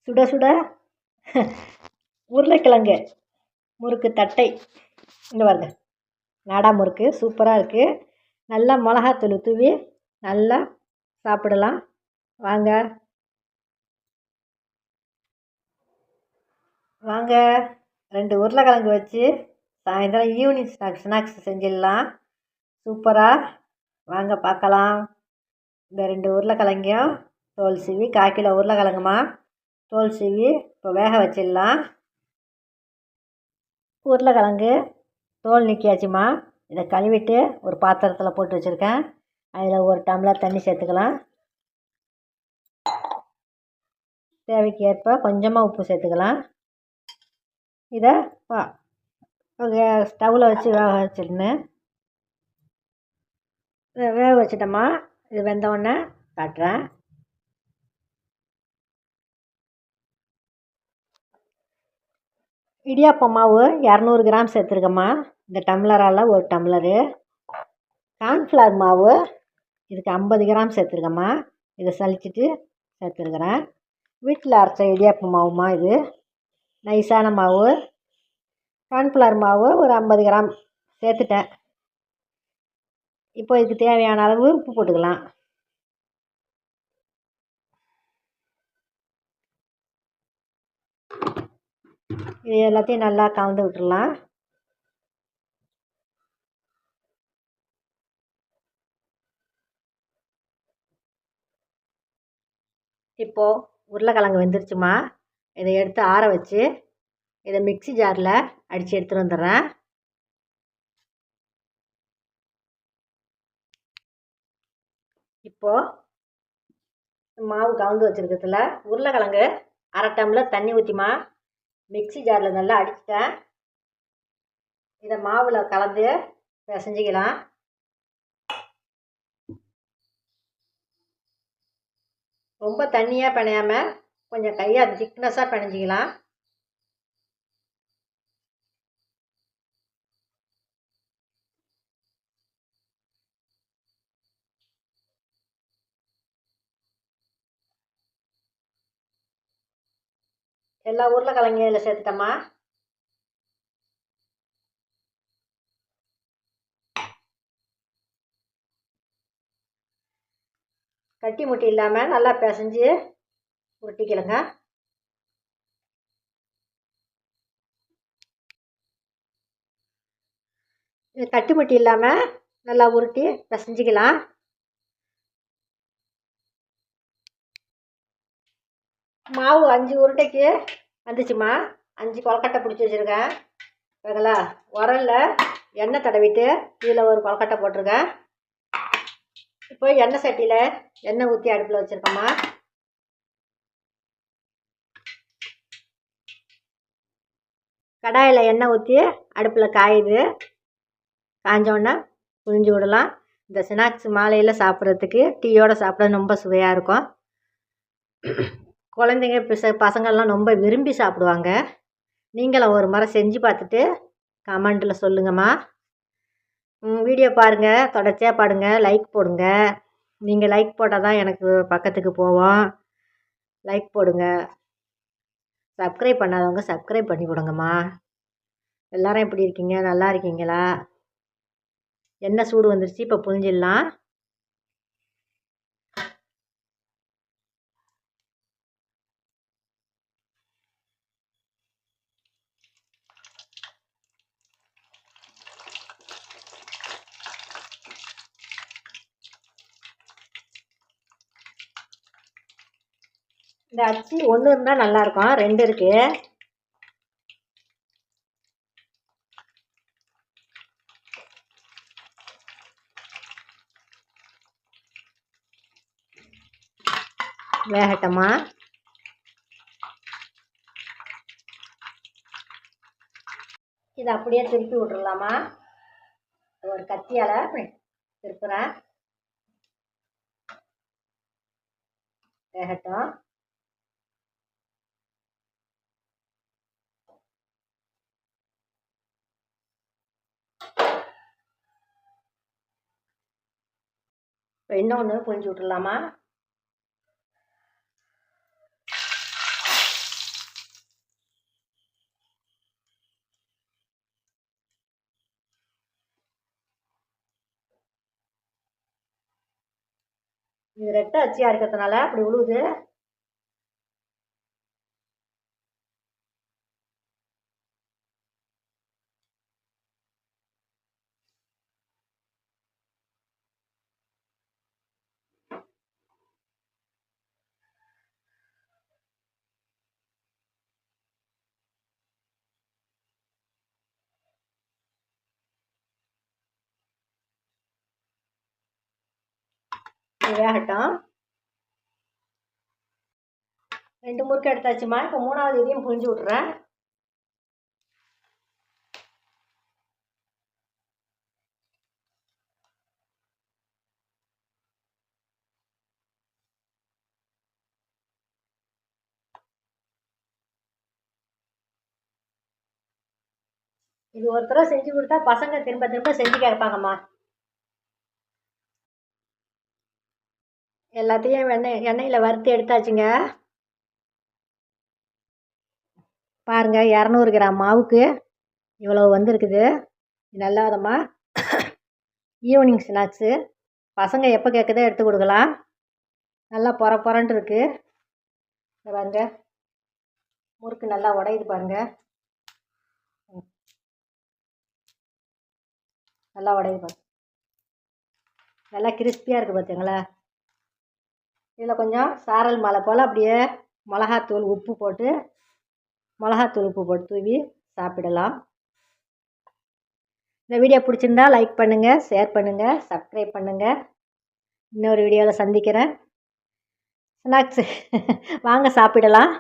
சுட சுட உருளைக்கிழங்கு முறுக்கு தட்டை. இந்த பாருங்க, நாடா முறுக்கு சூப்பராக இருக்குது. நல்லா மிளகாத்தூள் தூவி நல்லா சாப்பிடலாம். வாங்க வாங்க, 2 உருளைக்கிழங்கு வச்சு சாயந்தரம் ஈவினிங் ஸ்நாக்ஸ் செஞ்சிடலாம். சூப்பராக. வாங்க பார்க்கலாம். இந்த 2 உருளைக்கிழங்கையும் தோல் சீவி, 1/4 கிலோ உருளைக்கிழங்குமா, தோல் சீவி இப்போ வேக வச்சிடலாம். உருளைக்கிழங்கு தோல் நீக்கியாச்சுமா. இதை கழுவிட்டு ஒரு பாத்திரத்தில் போட்டு வச்சுருக்கேன். அதில் 1 டம்ளர் தண்ணி சேர்த்துக்கலாம். தேவைக்கு ஏற்ப கொஞ்சமாக உப்பு சேர்த்துக்கலாம். இதை ஸ்டவ்வில் வச்சு வேக வச்சிடணும். வேக வச்சிட்டோமா. இது வெந்தவுடனே காட்டுறேன். இடியாப்பம் மாவு 200 கிராம் சேர்த்துருக்கம்மா. இந்த டம்ளரால் 1 டம்ளரு. கார்ன்ஃப்ளவர் மாவு இதுக்கு 50 கிராம் சேர்த்துருக்கம்மா. இதை சலிச்சிட்டு சேர்த்துருக்குறேன். வீட்டில் அரைச்ச இடியாப்பம் மாவுமா, இது நைஸான மாவு. கார்ன்ஃப்ளவர் மாவு ஒரு 50 கிராம் சேர்த்துட்டேன். இப்போ இதுக்கு தேவையான அளவு உப்பு போட்டுக்கலாம். இது எல்லாத்தையும் நல்லா கலந்து விட்டுடலாம். இப்போது உருளைக்கிழங்கு வெந்துருச்சுமா. இதை எடுத்து ஆற வச்சு இதை மிக்ஸி ஜாரில் அடித்து எடுத்துகிட்டு வந்துடுறேன். இப்போது மாவு கலந்து வச்சுருக்கிறதுல உருளைக்கிழங்கு 1/2 டம்ளர் தண்ணி ஊற்றிமா மிக்ஸி ஜாரில் நல்லா அடிச்சிட்டேன். இதை மாவில் கலந்து பிசைஞ்சிக்கலாம். ரொம்ப தண்ணியாக பிணையாமல் கொஞ்சம் கையாக திக்னஸாக பிணைஞ்சிக்கலாம். எல்லா உருளைக்கிழங்கையும் இதில் சேர்த்துட்டோமா. கட்டி முட்டி இல்லாமல் நல்லா பிசைஞ்சு உருட்டிக்கலுங்க. இது கட்டி முட்டி இல்லாமல் நல்லா உருட்டி பிசைஞ்சிக்கலாம். மாவு 5 உருண்டைக்கு வந்துச்சுமா. 5 கொலக்கட்டை பிடிச்சி வச்சுருக்கேன். அதில் உரலில் எண்ணெய் தடவிட்டு இதில் ஒரு கொலக்கட்டை போட்டிருக்கேன். இப்போ எண்ணெய் சட்டியில் எண்ணெய் ஊற்றி அடுப்பில் வச்சுருக்கோம்மா. கடாயில் எண்ணெய் ஊற்றி அடுப்பில் காயுது. காஞ்சோடனே புரிஞ்சு விடலாம். இந்த ஸ்நாக்ஸ் மாலையில் சாப்பிட்றதுக்கு டீயோடு சாப்பிட ரொம்ப சுவையாக இருக்கும். குழந்தைங்க பசங்கள்லாம் ரொம்ப விரும்பி சாப்பிடுவாங்க. நீங்களும் ஒரு முறை செஞ்சு பார்த்துட்டு கமெண்ட்டில் சொல்லுங்கம்மா. வீடியோ பாருங்கள், தொடர்ச்சியாக பாருங்கள், லைக் போடுங்க. நீங்கள் லைக் போட்டால் தான் எனக்கு பக்கத்துக்கு போவோம். லைக் போடுங்க. சப்ஸ்கிரைப் பண்ணாதவங்க சப்ஸ்கிரைப் பண்ணி விடுங்கம்மா. எல்லோரும் எப்படி இருக்கீங்க? நல்லா இருக்கீங்களா? எண்ணெய் சூடு வந்துருச்சு. இப்போ புரிஞ்சிடலாம். இந்த அச்சு 1 இருந்தால் நல்லாயிருக்கும். 2 இருக்குது. வேகட்டமா. இதை அப்படியே திருப்பி விட்டுடலாமா. ஒரு கத்தியால் திருப்புறேன். வேகட்டும். இப்போ இன்னொன்று புரிஞ்சு விட்டுடலாமா. இது ரெட்டை அச்சியாக இருக்கிறதுனால அப்படி உழுவுது. வேகட்டும். 2 முறுக்கு எடுத்தாச்சுமா. இப்போ 3வது இதையும் புழிஞ்சு விட்றேன். இது ஒரு தடவை செஞ்சு கொடுத்தா பசங்க திரும்ப திரும்ப செஞ்சு கேட்பாங்கம்மா. எல்லாத்தையும் எண்ணெயில் வறுத்து எடுத்தாச்சுங்க. பாருங்கள், 200 கிராம் மாவுக்கு இவ்வளோ வந்திருக்குது. நல்லாதம்மா. ஈவினிங் ஸ்நாக்ஸு பசங்க எப்போ கேட்குதோ எடுத்து கொடுக்கலாம். நல்லா பொறன்ட்டு இருக்குது. பாருங்க, முறுக்கு நல்லா உடையுது பாருங்கள். நல்லா உடையுது பாருங்க. நல்லா கிறிஸ்பியாக இருக்குது பார்த்துங்களா. இதில் கொஞ்சம் சாரல் மலை போல் அப்படியே மிளகாத்தூள் உப்பு போட்டு தூவி சாப்பிடலாம். இந்த வீடியோ பிடிச்சிருந்தா லைக் பண்ணுங்கள், ஷேர் பண்ணுங்கள், சப்ஸ்கிரைப் பண்ணுங்கள். இன்னொரு வீடியோவில் சந்திக்கிறேன். ஸ்நாக்ஸு வாங்க சாப்பிடலாம்.